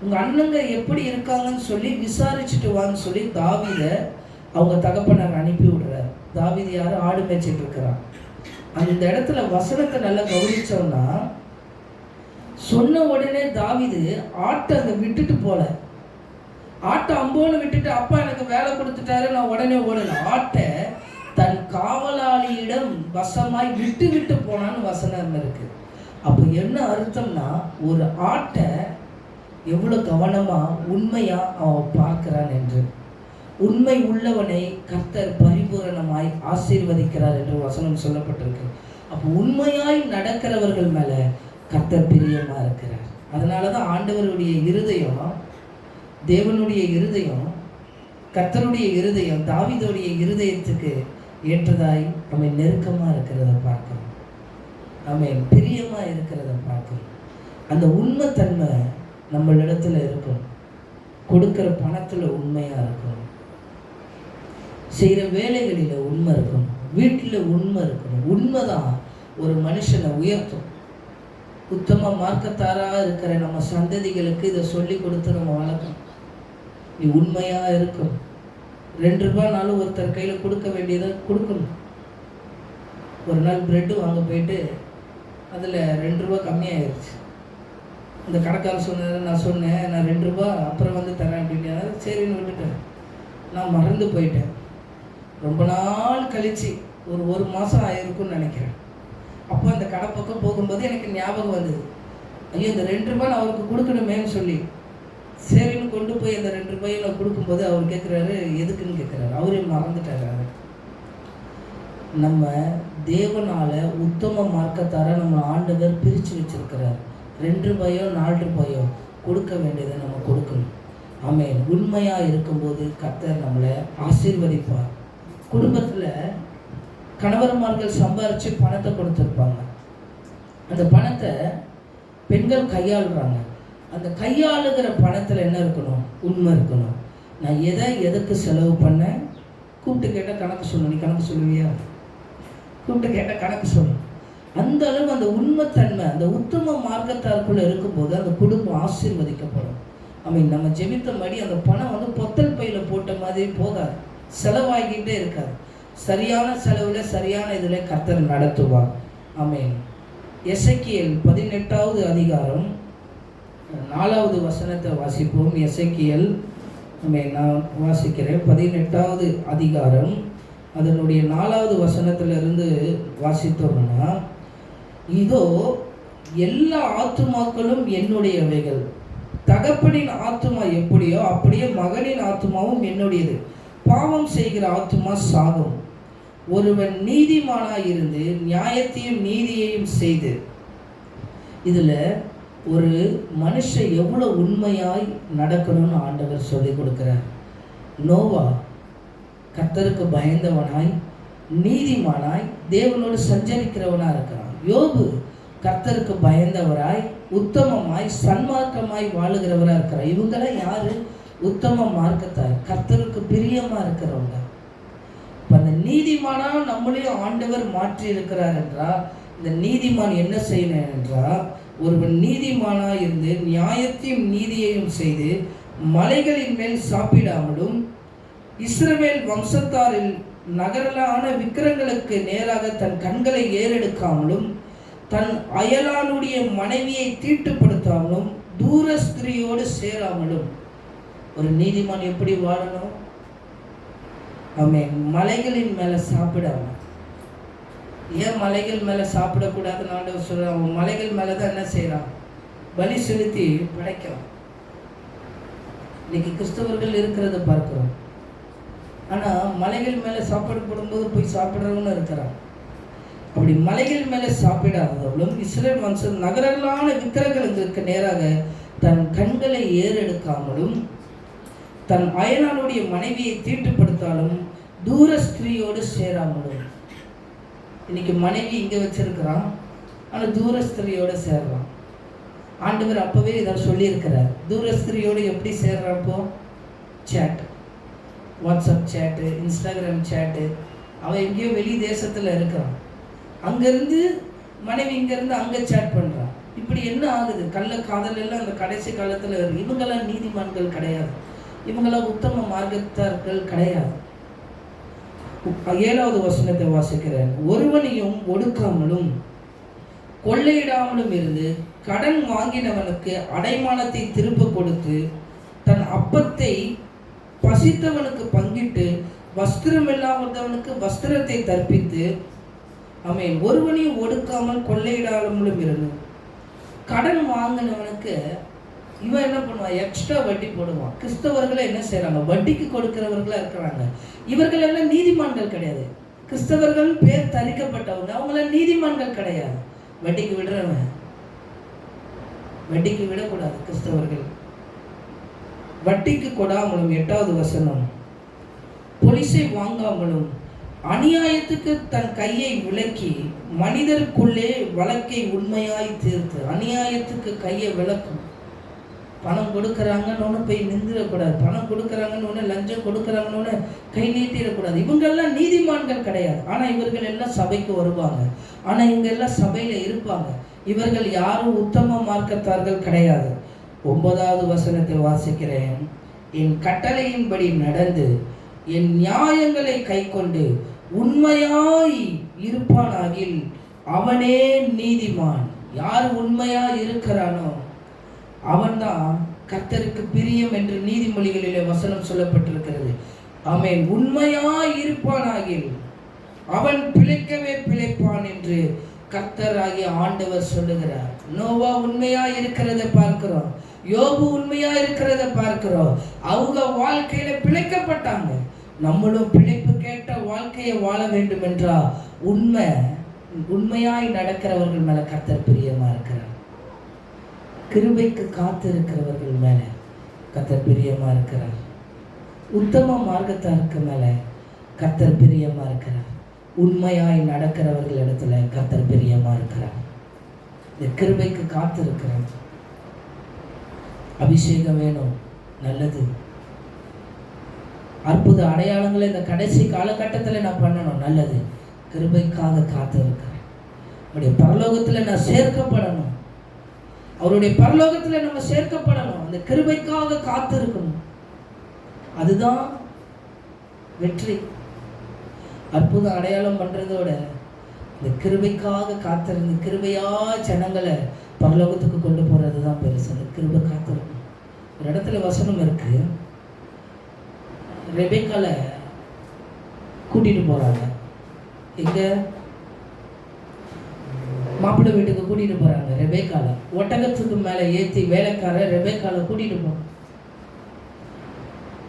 உங்க அண்ணங்க எப்படி இருக்காங்கன்னு சொல்லி விசாரிச்சுட்டு வான்னு சொல்லி தாவீத அவங்க தகப்பனார் அனுப்பி விடுறார். தாவீது யாரு? ஆடு மேய்ச்சிட்டு இருக்கிறான். அந்த இடத்துல வசனத்தை நல்லா கவனிச்சோம்னா, சொன்ன உடனே தாவீது ஆட்டை அங்கே விட்டுட்டு போல, ஆட்டை அம்போன்னு விட்டுட்டு அப்பா எனக்கு வேலை கொடுத்துட்டாரு நான் உடனே ஓடல, ஆட்டை தன் காவலாளியிடம் வசமாய் விட்டு விட்டு போனான்னு வசனம் இருக்கு. அப்போ என்ன அர்த்தம்னா, ஒரு ஆட்டை எவ்வளோ கவனமா உண்மையா அவன் பார்க்கிறான் என்று. உண்மை உள்ளவனை கர்த்தர் பரிபூரணமாய் ஆசீர்வதிக்கிறார் என்று வசனம் சொல்லப்பட்டிருக்கு. அப்போ உண்மையாய் நடக்கிறவர்கள் மேல கர்த்தர் பிரியமா இருக்கிறார். அதனாலதான் ஆண்டவருடைய இருதயம், தேவனுடைய இருதயம், கர்த்தருடைய இருதயம் தாவீதுடைய இருதயத்துக்கு ஏற்றதாய் அவன் நெருக்கமா இருக்கிறத பார்க்கிறோம். அவன் பிரியமா இருக்கிறத பார்க்கிறோம். அந்த உண்மைத்தன்மை நம்மளிடத்துல இருக்கும். கொடுக்கிற பணத்துல உண்மையா இருக்கணும், செய்கிற வேலைகளில் உண்மை இருக்கணும், வீட்டில் உண்மை இருக்கணும். உண்மைதான் ஒரு மனுஷனை உயர்த்தும். உத்தம மார்க்கத்தாராக இருக்கிற நம்ம சந்ததிகளுக்கு இதை சொல்லி கொடுத்து நம்ம வளர்க்கணும். நீ உண்மையாக இருக்கும். 2 ரூபாய்னாலும் ஒருத்தர் கையில் கொடுக்க வேண்டியதை கொடுக்கணும். ஒரு நாள் பிரெட்டு வாங்க போயிட்டு அதில் 2 ரூபா கம்மியாகிடுச்சு. இந்த கடைக்காரர் சொன்னதை நான் சொன்னேன், நான் 2 ரூபா அப்புறம் வந்து தரேன் அப்படின்னு. சரின்னு விட்டுட்டேன். நான் மறந்து போயிட்டேன். ரொம்ப நாள் கழிச்சு ஒரு மாதம் ஆயிருக்கும்னு நினைக்கிறேன். அப்போ அந்த கடை பக்கம் போகும்போது எனக்கு ஞாபகம் வந்தது, ஐயோ இந்த 2 ரூபாய் நான் அவருக்கு கொடுக்கணுமேன்னு சொல்லி சரின்னு கொண்டு போய் அந்த 2 ரூபாயை நான் கொடுக்கும்போது அவர் கேட்குறாரு, எதுக்குன்னு கேட்குறாரு. அவரே மறந்துட்டாரு. நம்ம தேவனால உத்தம மார்க்கத்தார நம்ம ஆண்டவர் பிரித்து வச்சிருக்கிறார். 2 ரூபாயோ 4 ரூபாயோ கொடுக்க வேண்டியதை நம்ம கொடுக்கணும். ஆமென். உண்மையாக இருக்கும்போது கர்த்தர் நம்மளை ஆசீர்வதிப்பார். குடும்பத்தில் கணவர்மார்கள் சம்பாரித்து பணத்தை கொடுத்துருப்பாங்க. அந்த பணத்தை பெண்கள் கையாளுறாங்க. அந்த கையாளுகிற பணத்தில் என்ன இருக்கணும்? உண்மை இருக்கணும். நான் எதுக்கு செலவு பண்ணேன், கூப்பிட்டு கேட்டால் கணக்கு சொல்லணும். நீ கணக்கு சொல்லுவியா? கூப்பிட்டு கேட்டால் கணக்கு சொல்லணும். அந்த அளவு அந்த உண்மைத்தன்மை அந்த உத்தம மார்க்கத்தாருக்குள்ளே இருக்கும்போது அந்த குடும்பம் ஆசீர்வதிக்கப்படும். நம்ம ஜெபித்தபடி அந்த பணம் பொத்தல் பையில் போட்ட மாதிரி போகாது, செலவாகிக்கிட்டே இருக்காது. சரியான செலவில் சரியான இதில் கர்த்தர் நடத்துவார். ஆமென். எசேக்கியேல் 18வது அதிகாரம் 4வது வசனத்தை வாசிப்போம். எசேக்கியேல் நான் வாசிக்கிறேன். 18வது அதிகாரம் அதனுடைய 4வது வசனத்திலிருந்து வாசித்தோம்னா, இதோ எல்லா ஆத்துமாக்களும் என்னுடையவைகள், தகப்பனின் ஆத்துமா எப்படியோ அப்படியே மகனின் ஆத்துமாவும் என்னுடையது. பாவம் செய்கிற ஆத்துமா சாகும். ஒருவன் நீதிமானாய் இருந்து நியாயத்தையும் நீதியையும் செய்து. இதுல ஒரு மனுஷன் எவ்வளவு உண்மையாய் நடக்கணும்னு ஆண்டவர் சொல்லி கொடுக்கிறார். நோவா கர்த்தருக்கு பயந்தவனாய் நீதிமானாய் தேவனோடு சஞ்சரிக்கிறவனா இருக்கிறான். யோபு கர்த்தருக்கு பயந்தவராய் உத்தமமாய் சன்மார்க்கமாய் வாழுகிறவராக இருக்கிறார். இவங்களாம் யாரு? உத்தம மார்க்கத்தார், கர்த்தருக்கு பிரியமா இருக்கிறவங்க. இப்போ அந்த நீதிமானா நம்மளையும் ஆண்டவர் மாற்றி இருக்கிறார் என்றால், இந்த நீதிமான் என்ன செய்யணும் என்றால், ஒருவன் நீதிமானா இருந்து நியாயத்தையும் நீதியையும் செய்து மலைகளின் மேல் சாப்பிடாமலும் இஸ்ரவேல் வம்சத்தாரில் நகரலான விக்கிரங்களுக்கு நேராக தன் கண்களை ஏறெடுக்காமலும் தன் அயலானுடைய மனைவியை தீட்டுப்படுத்தாமலும் தூர ஸ்திரியோடு சேராமலும். ஒரு நீதிமான் எப்படி வாழணும்? அவன் மலைகளின் மேல சாப்பிடாம. ஏன் மலைகள் மேல சாப்பிடக்கூடாதுன்னு ஆண்டவர் சொல்றான்? அவன் மலைகள் மேலதான் என்ன செய்யறான்? பலி செலுத்தி படைக்கிறான். இன்னைக்கு கிறிஸ்தவர்கள் இருக்கிறத பார்க்கிறோம். ஆனா மலைகள் மேல சாப்பாடு போடும்போது போய் சாப்பிடுறவன்னு இருக்கிறான். அப்படி மலைகள் மேல சாப்பிடாதவளும் இஸ்ரவேல் வம்சம் நகரங்களான விக்கிரகங்களுக்கு நேராக தன் கண்களை ஏறெடுக்காமலும் தன் அயலானுடைய மனைவியை தீட்டுப்படுத்தாலும் தூர ஸ்திரீயோடு சேராமலும். இன்னைக்கு மனைவி இங்கே வச்சிருக்கிறான், ஆனால் தூர ஸ்திரீயோடு சேர்றான். ஆண்டவர் அப்பவே இதை சொல்லியிருக்கிறார். தூர ஸ்திரீயோடு எப்படி சேர்றப்போ? சேட், வாட்ஸ்அப் சேட்டு, இன்ஸ்டாகிராம் சேட்டு. அவன் எங்கேயோ வெளி தேசத்தில் இருக்கிறான், அங்கேருந்து மனைவி இங்கேருந்து அங்கே சேட் பண்ணுறான். இப்படி என்ன ஆகுது? காதல் எல்லாம் அந்த கடைசி காலத்தில் வருது. இவங்கெல்லாம் நீதிமான்கள் கிடையாது, இவங்கெல்லாம் உத்தம மார்க்கத்தார்கள் கிடையாது. 7வது வசனத்தை வாசிக்கிறேன். ஒருவனையும் ஒடுக்காமலும் கொள்ளையிடாமலும் இருந்து கடன் வாங்கினவனுக்கு அடைமானத்தை திரும்ப கொடுத்து தன் அப்பத்தை பசித்தவனுக்கு பங்கிட்டு வஸ்திரம் இல்லாதவனுக்கு வஸ்திரத்தை தற்பித்து. ஆமென். ஒருவனையும் ஒடுக்காமல் கொள்ளையிடாமலும் இருந்து. கடன் வாங்கினவனுக்கு இவன் என்ன பண்ணுவான்? எக்ஸ்ட்ரா வட்டி போடுவான். கிறிஸ்தவர்களை என்ன செய்யறாங்க? வட்டிக்கு கொடுக்கிறவர்களா இருக்கிறாங்க. இவர்கள் எல்லாம் நீதிமான்கள் கிடையாது. கிறிஸ்தவர்கள் பேர் தரிக்கப்பட்டவங்க, அவங்கள நீதிமான்கள் கிடையாது. வட்டிக்கு விடுறவன், வட்டிக்கு விடக்கூடாது. கிறிஸ்தவர்கள் வட்டிக்கு கொடாமலும். 8வது வசனம். பொலிசை வாங்காமலும் அநியாயத்துக்கு தன் கையை விலக்கி மனிதருக்குள்ளே வழக்கை உண்மையாய் தீர்த்து. அநியாயத்துக்கு கையை விளக்கும். பணம் கொடுக்குறாங்கன்னு போய் நின்றுடக்கூடாது. பணம் கொடுக்குறாங்கன்னு லஞ்சம் கொடுக்குறாங்கன்னு கை நீட்டிடக்கூடாது. இவங்கெல்லாம் நீதிமான்கள் கிடையாது. ஆனால் இவர்கள் எல்லாம் சபைக்கு வருவாங்க, ஆனால் இவங்க எல்லாம் சபையில் இருப்பாங்க. இவர்கள் யாரும் உத்தம மார்க்கத்தார்கள் கிடையாது. 9வது வசனத்தை வாசிக்கிறேன். என் கட்டளையின்படி நடந்து என் நியாயங்களை கை கொண்டு உண்மையாய் இருப்பானாகில் அவனே நீதிமான். யார் உண்மையாய் இருக்கிறானோ அவன்தான் கர்த்தருக்கு பிரியம் என்று நீதிமொழிகளிலே வசனம் சொல்லப்பட்டிருக்கிறது. ஆமென். உண்மையாய் இருப்பானாகில் அவன் பிழைக்கவே பிழைப்பான் என்று கர்த்தராகிய ஆண்டவர் சொல்லுகிறார். நோவா உண்மையா இருக்கிறத பார்க்கிறோம், யோபு உண்மையா இருக்கிறத பார்க்கிறோம். அவங்க வாழ்க்கையில பிழைக்கப்பட்டாங்க. நம்மளும் பிழைப்பு கேட்ட வாழ்க்கையை வாழ வேண்டும் என்றா உண்மையாய் நடக்கிறவர்கள் மேல கர்த்தர் பிரியமா இருக்கிறார். கிருபைக்கு காத்து இருக்கிறவர்கள் மேல கர்த்தர் பிரியமா இருக்கிறார். உத்தம மார்க்கத்தாருக்கு மேல கர்த்தர் பிரியமா இருக்கிறார். உண்மையாய் நடக்கிறவர்கள் இடத்துல கர்த்தர் பிரியமா இருக்கிறார். இந்த கிருபைக்கு காத்து இருக்கிறார். அபிஷேகம் வேணும், நல்லது. அற்புத அடையாளங்களை இந்த கடைசி காலகட்டத்தில் நான் பண்ணணும், நல்லது. கிருபைக்காக காத்து இருக்கிறேன். அவருடைய பரலோகத்தில் நான் சேர்க்கப்படணும். அவருடைய பரலோகத்தில் நம்ம சேர்க்கப்படணும். அந்த கிருபைக்காக காத்து இருக்கணும். அதுதான் வெற்றி. அற்புத அடையாளம் பண்றதோட இந்த கிருபைக்காக காத்திருந்து கிருபையா ஜனங்களை பரலோகத்துக்கு கொண்டு போறது தான் பெருசு. அந்த கிருபை காத்திருக்கும். ஒரு இடத்துல வசனம் இருக்கு, ரெபெக்கால கூட்டிட்டு போறாங்க. எங்க? மாப்பிள்ளை வீட்டுக்கு கூட்டிட்டு போறாங்க. ரெபெக்கால ஒட்டகத்துக்கு மேல ஏத்தி வேலைக்கார ரெபெக்கால கூட்டிட்டு போறாங்க.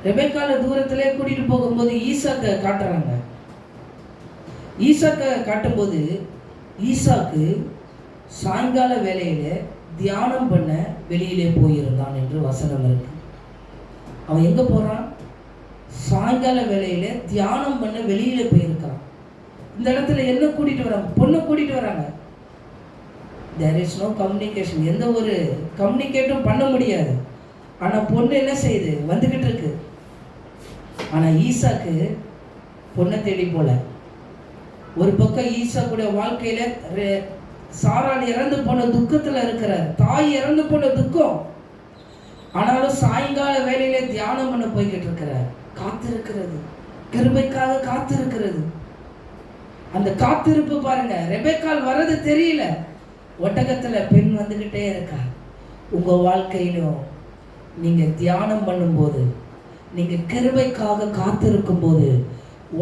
ரெபெக்கால தூரத்திலே கூட்டிட்டு போகும்போது ஈசாக்க காட்டுறாங்க. ஈசாக்க காட்டும்போது ஈசாக்கு சாயங்கால வேலையில தியானம் பண்ண வெளியிலே போயிருந்தான் என்று வசனம் இருக்கு. அவன் எங்க போறான்? சாயங்கால வேலையில தியானம் பண்ண வெளியில போயிருக்கான். இந்த இடத்துல என்ன கூட்டிட்டு வராங்க? பொண்ணை கூட்டிட்டு வராங்க. There is no communication. எந்த ஒரு கம்யூனிகேட்டும் பண்ண முடியாது. ஆனா பொண்ணு என்ன செய்யுது? வந்துகிட்டு இருக்கு. ஆனா ஈசாக்கு பொண்ணை தேடி போல. ஒரு பக்கம் ஈசாக்குடைய வாழ்க்கையில சாராள் இறந்து போன துக்கத்துல இருக்கிறார். தாய் இறந்து போன துக்கம். ஆனாலும் சாயங்கால வேலையில தியானம் பண்ண போய்கிட்டு இருக்கிறார். காத்திருக்கிறது, கிருபைக்காக காத்திருக்கிறது. அந்த காத்திருப்பு பாருங்க. ரெபெக்கால் வர்றது தெரியல. ஒட்டகத்துல பெண் வந்துகிட்டே இருக்கா. உங்க வாழ்க்கையிலும் நீங்க தியானம் பண்ணும்போது, நீங்க கிருபைக்காக காத்திருக்கும் போது,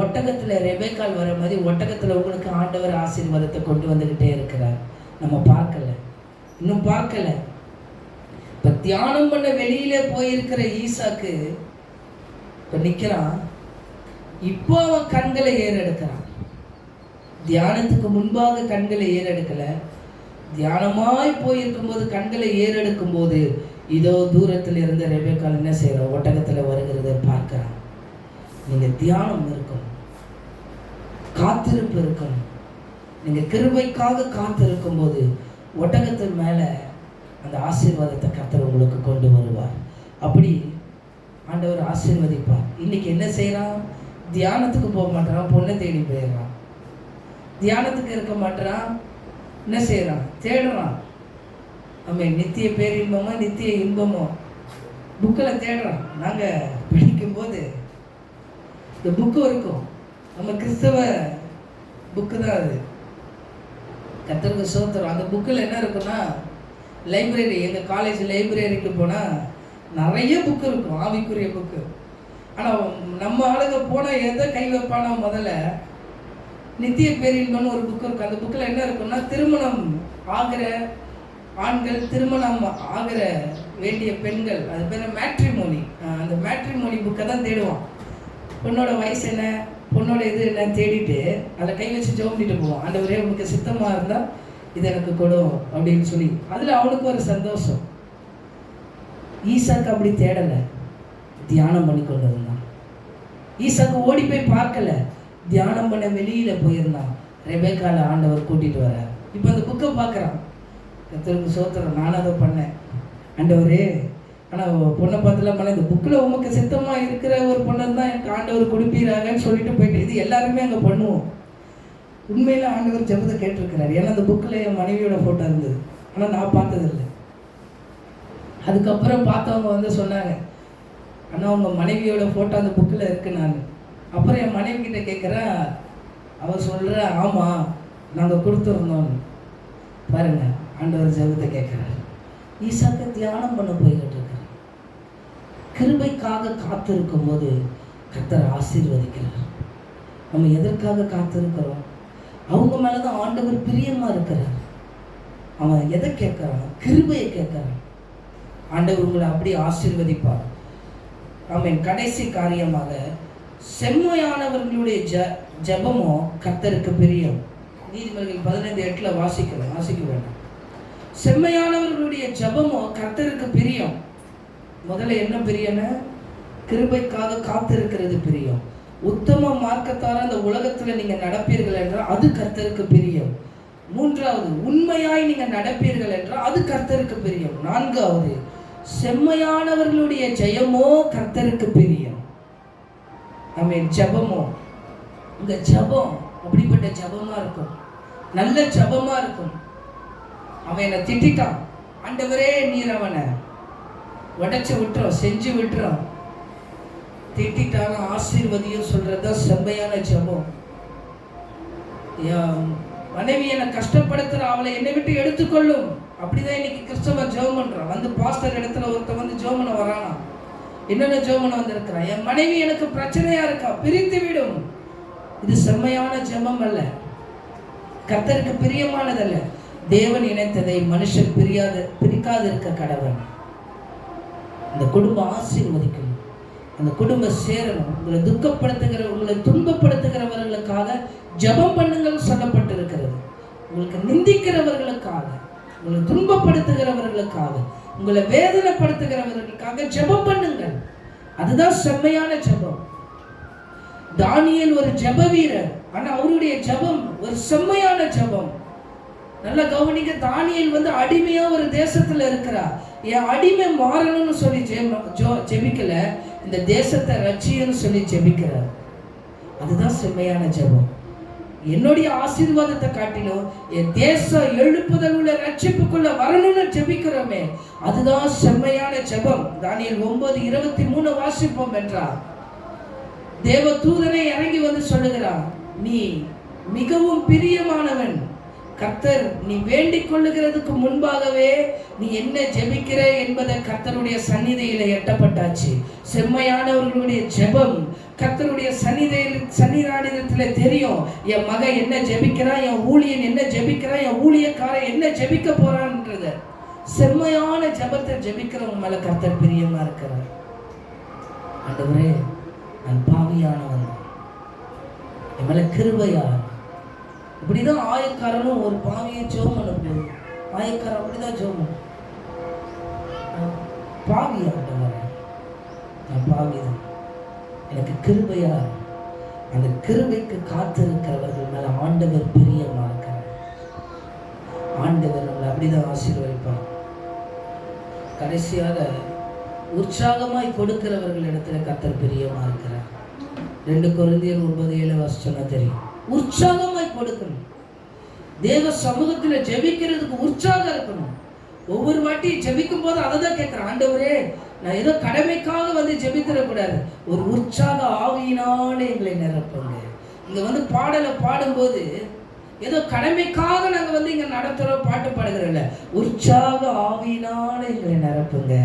ஒட்டகத்துல ரெபெக்கால் வர மாதிரி ஒட்டகத்துல உங்களுக்கு ஆண்டவர் ஆசீர்வாதத்தை கொண்டு வந்துகிட்டே இருக்கிறார். நம்ம பார்க்கல, இன்னும் பார்க்கல. இப்ப தியானம் பண்ண வெளியில போயிருக்கிற ஈசாக்கு இப்ப நிக்கிறான். இப்போ அவன் கண்களை ஏறெடுக்கிறான். தியானத்துக்கு முன்பாக கண்களை ஏறெடுக்கல. தியானமாய் போயிருக்கும் போது கண்களை ஏறெடுக்கும் போது இதோ தூரத்தில் இருந்த ரெபெக்காள் என்ன செய்யறோம், ஒட்டகத்தில் வருகிறதை பார்க்கிறான். நீங்க தியானம் இருக்கணும், காத்திருப்பு இருக்கணும். நீங்க கிருபைக்காக காத்திருக்கும் போது ஒட்டகத்தின் மேல அந்த ஆசீர்வாதத்தை கர்த்தர் உங்களுக்கு கொண்டு வருவார். அப்படி ஆண்டவர் ஆசீர்வதிப்பார். இன்னைக்கு என்ன செய்யறான், தியானத்துக்கு போக மாட்டான், பொண்ணை தேடி போயிடுறான். தியானத்துக்கு இருக்க மாட்டான், என்ன செய்யறான், தேடுறான். நம்ம நித்திய பேரின்பமோ நித்திய இன்பமோ புக்கில் தேடுறான். நாங்கள் படிக்கும்போது இந்த புக்கு இருக்கும், நம்ம கிறிஸ்தவ புக்கு தான் அது. கர்த்தருக்கு ஸ்தோத்திரம். அந்த புக்கில் என்ன இருக்குன்னா, லைப்ரரி, எங்கள் காலேஜ் லைப்ரரிக்கு போனால் நிறைய புக்கு இருக்கும், ஆவிக்குரிய புக்கு. ஆனால் நம்ம ஆளுங்க போனால் எதை கை வைப்பானா, முதல்ல நித்திய பேரின்பம்னு ஒரு புக்கு இருக்கும். அந்த புக்கில் என்ன இருக்குன்னா, திருமணம் ஆகிற ஆண்கள், திருமணம் ஆகிற வேண்டிய பெண்கள், அது பேர் மேட்ரிமோனி. அந்த மேட்ரிமோனி புக்கை தான் தேடுவான். பொண்ணோட வயசு என்ன, பொண்ணோட இது என்ன தேடிட்டு அதில் கை வச்சு ஜெபம் பண்ணிட்டு போவான். ஆண்டவரே உனக்கு சித்தமாக இருந்தால் இது எனக்கு கொடும் அப்படின்னு சொல்லி. அதில் அவனுக்கு ஒரு சந்தோஷம். ஈசாக்கு அப்படி தேடலை, தியானம் பண்ணி கொண்டு இருந்தான். ஈசாக்கு ஓடி போய் பார்க்கல, தியானம் பண்ண வெளியில் போயிருந்தான். ரெபெக்காளை ஆண்டவர் கூட்டிகிட்டு வர்றார். இப்போ அந்த புக்கை பார்க்குறான். கர்த்தருக்கு ஸ்தோத்திரம், நானும் அதை பண்ணேன் ஆண்டவரே. ஆனால் பொண்ணை பார்த்துலாம் பண்ண, இந்த புக்கில் உமக்கு சித்தமாக இருக்கிற ஒரு பொண்ணை தான் எனக்கு ஆண்டவர் கொடுப்பீராகன்னு சொல்லிட்டு போயிட்டு, இது எல்லாருமே அங்கே பண்ணுவோம். உண்மையில் ஆண்டவர் ஜெபத்தை கேட்டிருக்கிறார். ஏன்னா அந்த புக்கில் என் மனைவியோட ஃபோட்டோ இருந்தது, ஆனால் நான் பார்த்ததில்லை. அதுக்கப்புறம் பார்த்தவங்க வந்து சொன்னாங்க, ஆனால் உங்கள் மனைவியோட ஃபோட்டோ அந்த புக்கில் இருக்குது. நான் அப்புறம் என் மனைவி கிட்ட கேட்குறேன், அவர் சொல்கிற ஆமாம் நாங்கள் கொடுத்துருந்தோம். பாருங்க, ஆண்டவர் ஜெபத்தை கேட்குறாரு. ஈசாக்கு தியானம் பண்ண போய்கிட்டு இருக்கிறார். கிருபைக்காக காத்திருக்கும் போது கர்த்தர் ஆசீர்வதிக்கிறார். நம்ம எதற்காக காத்திருக்கிறோம்? அவங்க மேலதான் ஆண்டவர் பிரியமா இருக்கிறார். அவன் எதை கேட்கிறான்? கிருபையை கேட்கிறான். ஆண்டவர் உங்களை அப்படி ஆசீர்வதிப்பார். ஆமென். கடைசி காரியமாக, செம்மையானவர்களுடைய ஜெபமோ கர்த்தருக்கு பிரியம். நீதிமொழிகள் 15:8 வாசிக்க வேண்டாம். செம்மையானவர்களுடைய ஜெபமோ கர்த்தருக்கு பிரியம். முதல்ல என்ன பிரியம்னா, கிருபைக்காக காத்திருக்கிறது பிரியம். உத்தம மார்க்கத்தார அந்த உலகத்துல நீங்க நடப்பீர்கள் என்றால் அது கர்த்தருக்கு பிரியம். மூன்றாவது, உண்மையாய் நீங்க நடப்பீர்கள் என்றால் அது கர்த்தருக்கு பிரியம். நான்காவது, செம்மையானவர்களுடைய ஜெயமோ கர்த்தருக்கு பிரியம். ஆமென். ஜெபமோ, இந்த ஜெபம் அப்படிப்பட்ட ஜெபமா இருக்கும், நல்ல ஜெபமா இருக்கும். அவன் என்னை திட்டான், ஆண்டவரே நீர் அவனை உடைச்சு விட்டுறோம், செஞ்சு விட்டுறோம். திட்டான ஆசீர்வதியும் சொல்றதுதான் செம்மையான ஜெபம். என் மனைவி என்னை கஷ்டப்படுத்துற, அவளை என்னை விட்டு எடுத்துக்கொள்ளும். அப்படிதான் இன்னைக்கு கிறிஸ்தவ ஜெபம் பண்றான். வந்து பாஸ்டர் இடத்துல ஒருத்த வந்து ஜெபம் பண்ண வரானா, என்னென்ன ஜெபம் பண்ண வந்திருக்கிறான், என் மனைவி எனக்கு பிரச்சனையா இருக்கா, பிரித்து விடும். இது செம்மையான ஜெபம் அல்ல, கர்த்தருக்கு பிரியமானதல்ல. தேவன் இணைத்ததை மனுஷன் பிரிக்காது இருக்க கடவன். அந்த குடும்பம் ஆசீர்வதிக்கணும், அந்த குடும்பம் சேரணும். உங்களை உங்களை துன்பப்படுத்துகிறவர்களுக்காக ஜெபம் பண்ணுங்கள் சொல்லப்பட்டிருக்கிறது. உங்களுக்கு நிந்திக்கிறவர்களுக்காக, உங்களை துன்பப்படுத்துகிறவர்களுக்காக, உங்களை வேதனைப்படுத்துகிறவர்களுக்காக ஜெபம் பண்ணுங்கள். அதுதான் செம்மையான ஜெபம். தானியேல் ஒரு ஜெப வீரர், ஆனா அவருடைய ஜெபம் ஒரு செம்மையான ஜெபம். நல்லா கவனிக்க. தானியேல் வந்து அடிமையா ஒரு தேசத்துல இருக்கிறார். என் அடிமை மாறணும்னு சொல்லி ஜெபிக்கல, இந்த தேசத்தை ரட்சியன்னு சொல்லி ஜெபிக்கிறார். அதுதான் செம்மையான ஜெபம். என்னுடைய ஆசீர்வாதத்தை காட்டிலும் என் தேசம் எழுப்புதல் உள்ள ரட்சிப்புக்குள்ள வரணும்னு ஜெபிக்கிறோமே, அதுதான் செம்மையான ஜெபம். தானியேல் 9:23 வாசிப்போம் என்றார். தேவ தூதனை இறங்கி வந்து சொல்லுகிறார், நீ மிகவும் பிரியமானவன். கர்த்தர் நீ வேண்டிக் கொள்ளுகிறதுக்கு முன்பாகவே நீ என்ன ஜெபிக்கிற என்பதை கர்த்தருடைய சந்நிதியில எட்டப்பட்டாச்சு. செம்மையானவர்களுடைய ஜெபம் கர்த்தருடைய சன்னிதானத்திலே தெரியும். என் மகன் என்ன ஜெபிக்கிறான், என் ஊழியன் என்ன ஜெபிக்கிறான், என் ஊழியக்காரன் என்ன ஜெபிக்க போறான்ன்றத. செம்மையான ஜெபத்தை ஜெபிக்கிறவங்க மேல கர்த்தர் பிரியமா இருக்கிறார். ஆண்டவரே, நான் பாவியானவன், என் மேல கிருபையா. இப்படிதான் ஆயக்காரனும் ஒரு பாவியை ஜெபம் பண்ண போகுது. ஆயக்காரன் அப்படிதான் ஜெபம். பாவி ஆண்டவரே, நான் பாவிதான், எனக்கு கிருபையா. அந்த கிருபைக்கு காத்திருக்கிறவர்கள் மேல ஆண்டவர் பிரியமா இருக்கிறார். ஆண்டவர் நம்மளை அப்படிதான் ஆசீர்வதிப்பார். கடைசியாக உற்சாகமாய் கொடுக்கிறவர்கள் இடத்துல கர்த்தர் பிரியமா இருக்கிறார். 2 கொரிந்தியர் 9:7 சொன்னா தெரியும். உற்சாகமாய் கொடுக்கணும். தேவ சமூகத்துல ஜெபிக்கிறதுக்கு உற்சாகம் இருக்கணும். ஒவ்வொரு வாட்டி ஜெபிக்கும் போது அதை தான் கேட்கிறேன், ஆண்டவரே நான் ஏதோ கடமைக்காக வந்து ஜெபித்திடக்கூடாது, ஒரு உற்சாக ஆவியினாலே எங்களை நிரப்புங்க. இங்க பாடலை பாடும்போது ஏதோ கடமைக்காக நாங்க இங்க நடத்துறோம், பாட்டு பாடுகிறோம்ல, உற்சாக ஆவியினால எங்களை நிரப்புங்க.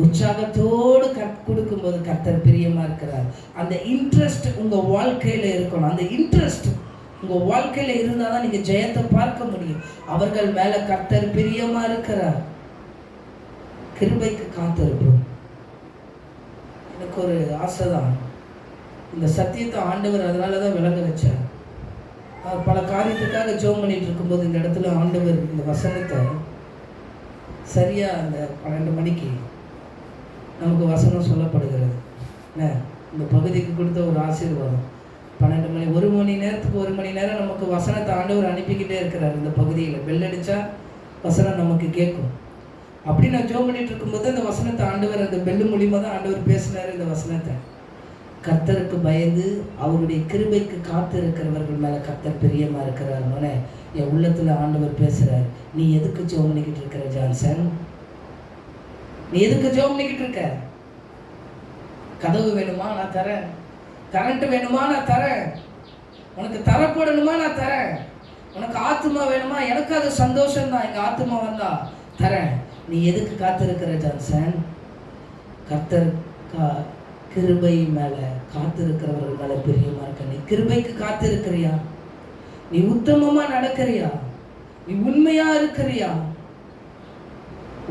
உற்சாகத்தோடு கொடுக்கும்போது கர்த்தர் பிரியமா இருக்கிறார். அந்த இன்ட்ரெஸ்ட் உங்க வாழ்க்கையில இருக்கணும். அந்த இன்ட்ரெஸ்ட் உங்க வாழ்க்கையில இருந்தாதான் நீங்க ஜெயத்தை பார்க்க முடியும். அவர்கள் மேல கர்த்தர் பிரியமா இருக்கிறார். கிருபைக்கு காத்திருப்போம். எனக்கு ஒரு ஆசைதான், இந்த சத்தியத்தை ஆண்டவர் அதனாலதான் விளங்க வச்சார். பல காரியத்துக்காக ஜெபம் பண்ணிட்டு இருக்கும்போது இந்த இடத்துல ஆண்டவர் இந்த வசனத்தை சரியா அந்த 12 மணிக்கு நமக்கு வசனம் சொல்லப்படுகிறது. இந்த பகுதிக்கு கொடுத்த ஒரு ஆசீர்வாதம். 12 மணி, 1 மணி நேரத்துக்கு 1 மணி நேரம் நமக்கு வசனத்தை ஆண்டவர் அனுப்பிக்கிட்டே இருக்கிறார். இந்த பகுதியில் பெல் அடித்தா வசனம் நமக்கு கேட்கும். அப்படி நான் ஜெபம் பண்ணிட்டு இருக்கும்போது அந்த வசனத்தை ஆண்டவர், அந்த பெல்லு மூலியமா தான் ஆண்டவர் பேசினார். இந்த வசனத்தை கர்த்தருக்கு பயந்து அவருடைய கிருபைக்கு காத்து இருக்கிறவர்கள் மேல கர்த்தர் பிரியமா இருக்கிறார். என் உள்ளத்துல ஆண்டவர் பேசுறார், நீ எதுக்கு ஜெபம் பண்ணிக்கிட்டு இருக்கிற ஜான்சன்? நீ எதுக்கு ஜெபம் பண்ணிக்கிட்டு இருக்க? கதவு வேணுமா? நான் தரேன். கரண்ட் வேணுமா? நான் தரேன். உனக்கு தரப்படணுமா? நான் தரேன். உனக்கு ஆத்மா வேணுமா? எனக்கு அது சந்தோஷம் தான், எங்க ஆத்மா வந்தா தரேன். நீ எதுக்கு காத்திருக்கிற ஜான்சன்? கர்த்தர் கிருபை மேல காத்திருக்கிறவர்கள் மேல பிரியமா இருக்க. நீ கிருபைக்கு காத்திருக்கிறியா? நீ உத்தமமா நடக்கிறியா? நீ உண்மையா இருக்கிறியா?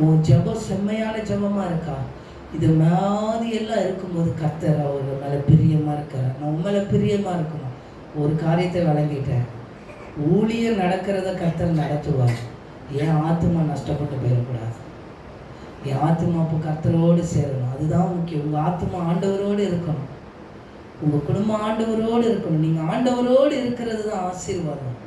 உன் ஜெபம் செம்மையான ஜெபமா இருக்கா? இது மாதிரி எல்லாம் இருக்கும்போது கர்த்தர் அவர்கள் மேல பிரியமா இருக்கிறார். நான் உன் மேல பிரியமா இருக்கணும். ஒரு காரியத்தை வழங்கிட்டேன், ஊழியர் நடக்கிறத கர்த்தர் நடத்துவார். என் ஆத்மா நஷ்டப்பட்டு போயிடக்கூடாது. என் ஆத்மா அப்போ கர்த்தரோடு சேரணும். அதுதான் முக்கியம். உங்கள் ஆத்மா ஆண்டவரோடு இருக்கணும். உங்கள் குடும்பம் ஆண்டவரோடு இருக்கணும். நீங்கள் ஆண்டவரோடு இருக்கிறது தான் ஆசீர்வாதம்.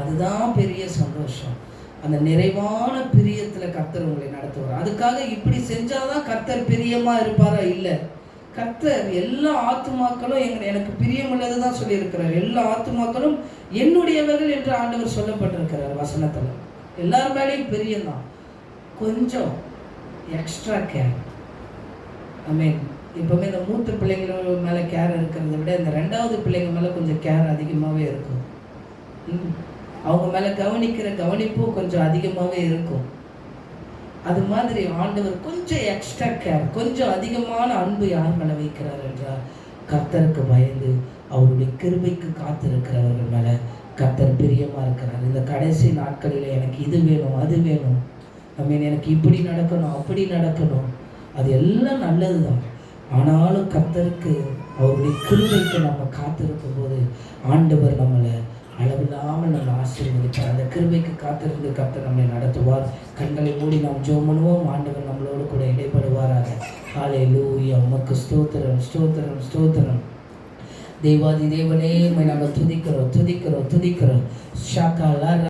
அதுதான் பெரிய சந்தோஷம். அந்த நிறைவான பிரியத்தில் கர்த்தர் உங்களை நடத்துவார். அதுக்காக இப்படி செஞ்சாதான் கர்த்தர் பிரியமாக இருப்பாரா? இல்லை. கர்த்தர் எல்லா ஆத்துமாக்களும் எனக்கு பிரியமுள்ளது தான் சொல்லியிருக்கிறார். எல்லா ஆத்துமாக்களும் என்னுடையவர்கள் என்று ஆண்டவர் சொல்லப்பட்டிருக்கிறார் வசனத்தில். எல்லார் மேலேயும் பிரியம்தான். கொஞ்சம் எக்ஸ்ட்ரா கேர். எப்பவுமே இந்த மூத்த பிள்ளைங்கள மேலே கேர் இருக்கிறத விட இந்த 2வது பிள்ளைங்க மேலே கொஞ்சம் கேர் அதிகமாகவே இருக்கும். அவங்க மேலே கவனிக்கிற கவனிப்பும் கொஞ்சம் அதிகமாகவே இருக்கும். அது மாதிரி ஆண்டவர் கொஞ்சம் எக்ஸ்ட்ரா கேர், கொஞ்சம் அதிகமான அன்பு யார் மேலே வைக்கிறார் என்றால் கர்த்தருக்கு பயந்து அவருடைய கிருபைக்கு காத்திருக்கிறவர்கள் மேலே கர்த்தர் பிரியமா இருக்கிறார். இந்த கடைசி நாட்களில் எனக்கு இது வேணும், அது வேணும், எனக்கு இப்படி நடக்கணும், அப்படி நடக்கணும், அது எல்லாம் நல்லது தான். ஆனாலும் கர்த்தருக்கு அவருடைய கிருபைக்கு நம்ம காத்திருக்கும் போது ஆண்டவர் நம்மளை அளவில்லாமல் நம்ம ஆசீர்வதிப்பார். அந்த கிருபைக்கு காத்திருந்து கர்த்தர் நம்மை நடத்துவார். கண்களை மூடி நாம் ஜெபம் பண்ணுவோம். ஆண்டவர் நம்மளோடு கூட இடைப்படுவாராக. ஹல்லேலூயா. உமக்கு ஸ்தோத்திரம், ஸ்தோத்திரம், ஸ்தோத்திரம். தேவாதி தேவனே, நாங்கள் துதிக்கிறோம், துதிக்கிறோம், துதிக்கிறோம். ஷாக்கா